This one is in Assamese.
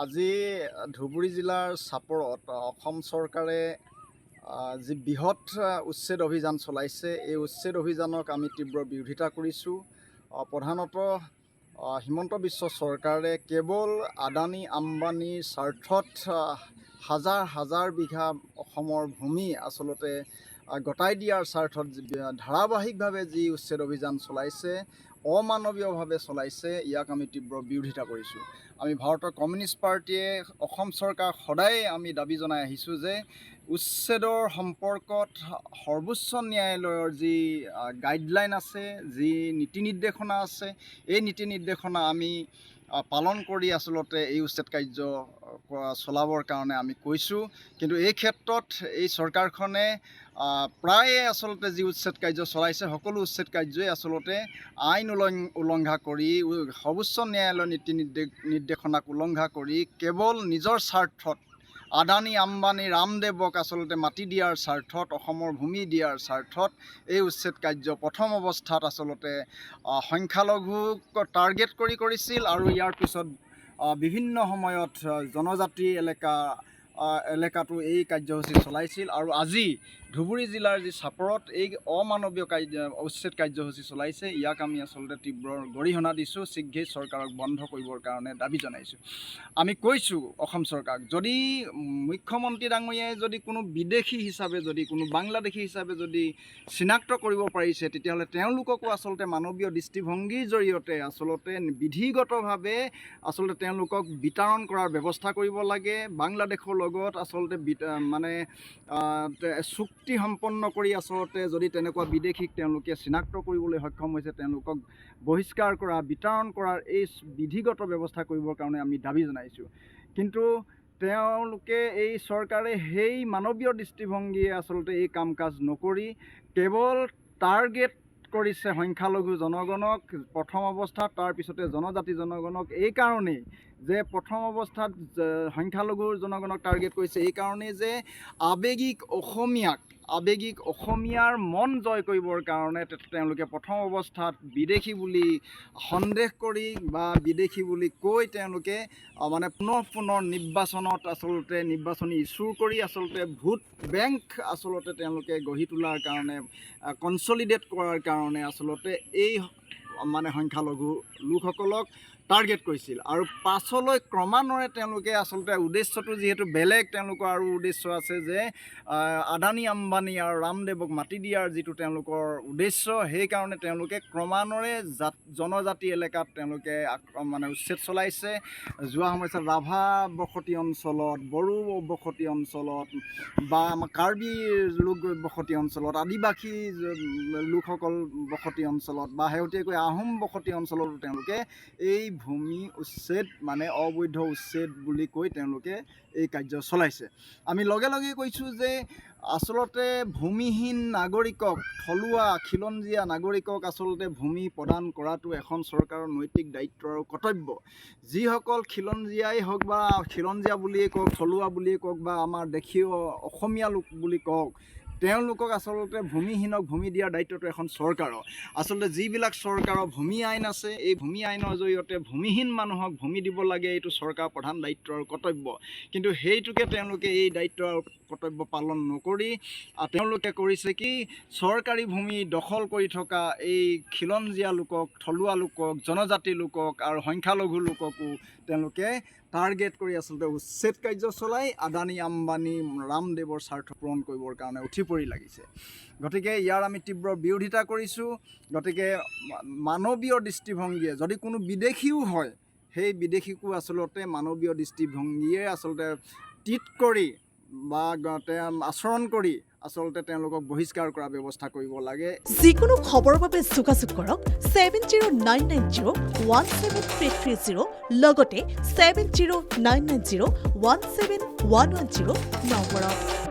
আজি ধুবুৰী জিলাৰ চাপৰত অসম চৰকাৰে যি বৃহৎ উচ্ছেদ অভিযান চলাইছে, এই উচ্ছেদ অভিযানক আমি তীব্ৰ বিৰোধিতা কৰিছোঁ। প্ৰধানতঃ হিমন্ত বিশ্ব চৰকাৰে কেৱল আদানী আম্বানীৰ স্বাৰ্থত হাজাৰ হাজাৰ বিঘা অসমৰ ভূমি আচলতে গতাই দিয়াৰ স্বাৰ্থত ধাৰাবাহিকভাৱে যি উচ্ছেদ অভিযান চলাইছে, অমানৱীয়ভাৱে চলাইছে, ইয়াক আমি তীব্ৰ বিৰোধিতা কৰিছোঁ। আমি ভাৰতৰ কমিউনিষ্ট পাৰ্টীয়ে অসম চৰকাৰক সদায় আমি দাবী জনাই আহিছোঁ যে উচ্ছেদৰ সম্পৰ্কত সৰ্বোচ্চ ন্যায়ালয়ৰ যি গাইডলাইন আছে, যি নীতি নিৰ্দেশনা আছে, এই নীতি নিৰ্দেশনা আমি পালন কৰি আচলতে এই উচ্ছেদ কাৰ্য চলাবৰ কাৰণে আমি কৈছোঁ। কিন্তু এই ক্ষেত্ৰত এই চৰকাৰখনে প্ৰায়ে আচলতে যি উচ্ছেদ কাৰ্য চলাইছে, সকলো উচ্ছেদ কাৰ্যই আচলতে আইন উলংঘা কৰি, সৰ্বোচ্চ ন্যায়ালয়ৰ নীতি নিৰ্দেশনাক উলংঘা কৰি কেৱল নিজৰ স্বাৰ্থত আদানী আম্বানী ৰামদেৱক আচলতে মাটি দিয়াৰ স্বাৰ্থত, অসমৰ ভূমি দিয়াৰ স্বাৰ্থত এই উচ্ছেদ কাৰ্য প্ৰথম অৱস্থাত আচলতে সংখ্যালঘুক টাৰ্গেট কৰি কৰিছিল আৰু ইয়াৰ পিছত বিভিন্ন সময়ত জনজাতি এলেকাটো এই কাৰ্যসূচী চলাইছিল। আৰু আজি ধুবুৰী জিলাৰ যি চাপৰত এই অমানৱীয় উচ্ছেদ কাৰ্যসূচী চলাইছে, ইয়াক আমি আচলতে তীব্ৰ গৰিহণা দিছোঁ। শীঘ্ৰেই চৰকাৰক বন্ধ কৰিবৰ কাৰণে দাবী জনাইছোঁ। আমি কৈছোঁ অসম চৰকাৰক, যদি মুখ্যমন্ত্ৰী ডাঙৰীয়াই যদি কোনো বিদেশী হিচাপে, যদি কোনো বাংলাদেশী হিচাপে যদি চিনাক্ত কৰিব পাৰিছে, তেতিয়াহ'লে তেওঁলোককো আচলতে মানৱীয় দৃষ্টিভংগীৰ জৰিয়তে আচলতে বিধিগতভাৱে আচলতে তেওঁলোকক বিতৰণ কৰাৰ ব্যৱস্থা কৰিব লাগে। বাংলাদেশৰ লগত আচলতে চুক্তি সম্পন্ন কৰি আচলতে যদি তেনেকুৱা বিদেশীক তেওঁলোকে চিনাক্ত কৰিবলৈ সক্ষম হৈছে, তেওঁলোকক বহিষ্কাৰ কৰা, বিতৰণ কৰাৰ এই বিধিগত ব্যৱস্থা কৰিবৰ কাৰণে আমি দাবী জনাইছোঁ। কিন্তু তেওঁলোকে, এই চৰকাৰে সেই মানৱীয় দৃষ্টিভংগীয়ে আচলতে এই কাম কাজ নকৰি কেৱল টাৰ্গেট কৰিছে সংখ্যালঘু জনগণক প্ৰথম অৱস্থাত, তাৰপিছতে জনজাতি জনগণক। এই কাৰণেই যে প্ৰথম অৱস্থাত সংখ্যালঘু জনগণক টাৰ্গেট কৰিছে, এই কাৰণেই যে আৱেগিক অসমীয়াৰ মন জয় কৰিবৰ কাৰণে তেওঁলোকে প্ৰথম অৱস্থাত বিদেশী বুলি সন্দেহ কৰি বা বিদেশী বুলি কৈ তেওঁলোকে পুনৰ নিৰ্বাচনত আচলতে নিৰ্বাচনী ইছ্যু কৰি আচলতে ভোট বেংক আচলতে তেওঁলোকে গঢ়ি তোলাৰ কাৰণে, কনচলিডেট কৰাৰ কাৰণে আচলতে এই সংখ্যালঘু লোকসকলক টাৰ্গেট কৰিছিল। আৰু পাছলৈ ক্ৰমান্বয়ে তেওঁলোকে আচলতে উদ্দেশ্যটো যিহেতু বেলেগ, তেওঁলোকৰ আৰু উদ্দেশ্য আছে যে আদানী আম্বানী আৰু ৰামদেৱক মাটি দিয়াৰ যিটো তেওঁলোকৰ উদ্দেশ্য, সেইকাৰণে তেওঁলোকে ক্ৰমান্বয়ে জনজাতি এলেকাত তেওঁলোকে উচ্ছেদ চলাইছে। যোৱা সময়ছোৱাত ৰাভা বসতি অঞ্চলত, বড়ো বসতি অঞ্চলত বা কাৰ্বি লোক বসতি অঞ্চলত, আদিবাসী লোকসকল বসতি অঞ্চলত বা শেহতীয়াকৈ আহোম বসতি অঞ্চলতো তেওঁলোকে এই ভূমি উচ্ছেদ অবৈধ উচ্ছেদ বুলি কৈ তেওঁলোকে এই কাৰ্য চলাইছে। আমি লগে লগে কৈছোঁ যে আচলতে ভূমিহীন নাগৰিকক, থলুৱা খিলঞ্জীয়া নাগৰিকক আচলতে ভূমি প্ৰদান কৰাটো এখন চৰকাৰৰ নৈতিক দায়িত্ব আৰু কৰ্তব্য। যিসকল খিলঞ্জীয়াই হওক বা খিলঞ্জীয়া বুলিয়ে কওক, থলুৱা বুলিয়ে কওক বা আমাৰ দেশীয় অসমীয়া লোক বুলি কওক, তেওঁলোকক আচলতে ভূমিহীনক ভূমি দিয়াৰ দায়িত্বটো এখন চৰকাৰৰ। আচলতে যিবিলাক চৰকাৰৰ ভূমি আইন আছে, এই ভূমি আইনৰ জৰিয়তে ভূমিহীন মানুহক ভূমি দিব লাগে, এইটো চৰকাৰৰ প্ৰধান দায়িত্ব আৰু কৰ্তব্য। কিন্তু সেইটোকে তেওঁলোকে এই দায়িত্ব আৰু কৰ্তব্য পালন নকৰি তেওঁলোকে কৰিছে কি, চৰকাৰী ভূমি দখল কৰি থকা এই খিলঞ্জীয়া লোকক, থলুৱা লোকক, জনজাতি লোকক আৰু সংখ্যালঘু লোককো তেওঁলোকে টাৰ্গেট কৰি আচলতে উচ্ছেদ কাৰ্য চলাই আদানী আম্বানী ৰামদেৱৰ স্বাৰ্থ পূৰণ কৰিবৰ কাৰণে উঠি পৰি লাগিছে। গতিকে ইয়াৰ আমি তীব্ৰ বিৰোধিতা কৰিছোঁ। গতিকে মানৱীয় দৃষ্টিভংগীয়ে, যদি কোনো বিদেশীও হয়, সেই বিদেশীকো আচলতে মানৱীয় দৃষ্টিভংগীয়ে আচলতে ট্ৰিট কৰি বা আচৰণ কৰি আচলতে তেওঁলোকক বহিষ্কাৰ কৰাৰ ব্যৱস্থা কৰিব লাগে। যিকোনো খবৰৰ বাবে যোগাযোগ কৰক 7099017330 লগতে 7099017110 নম্বৰত।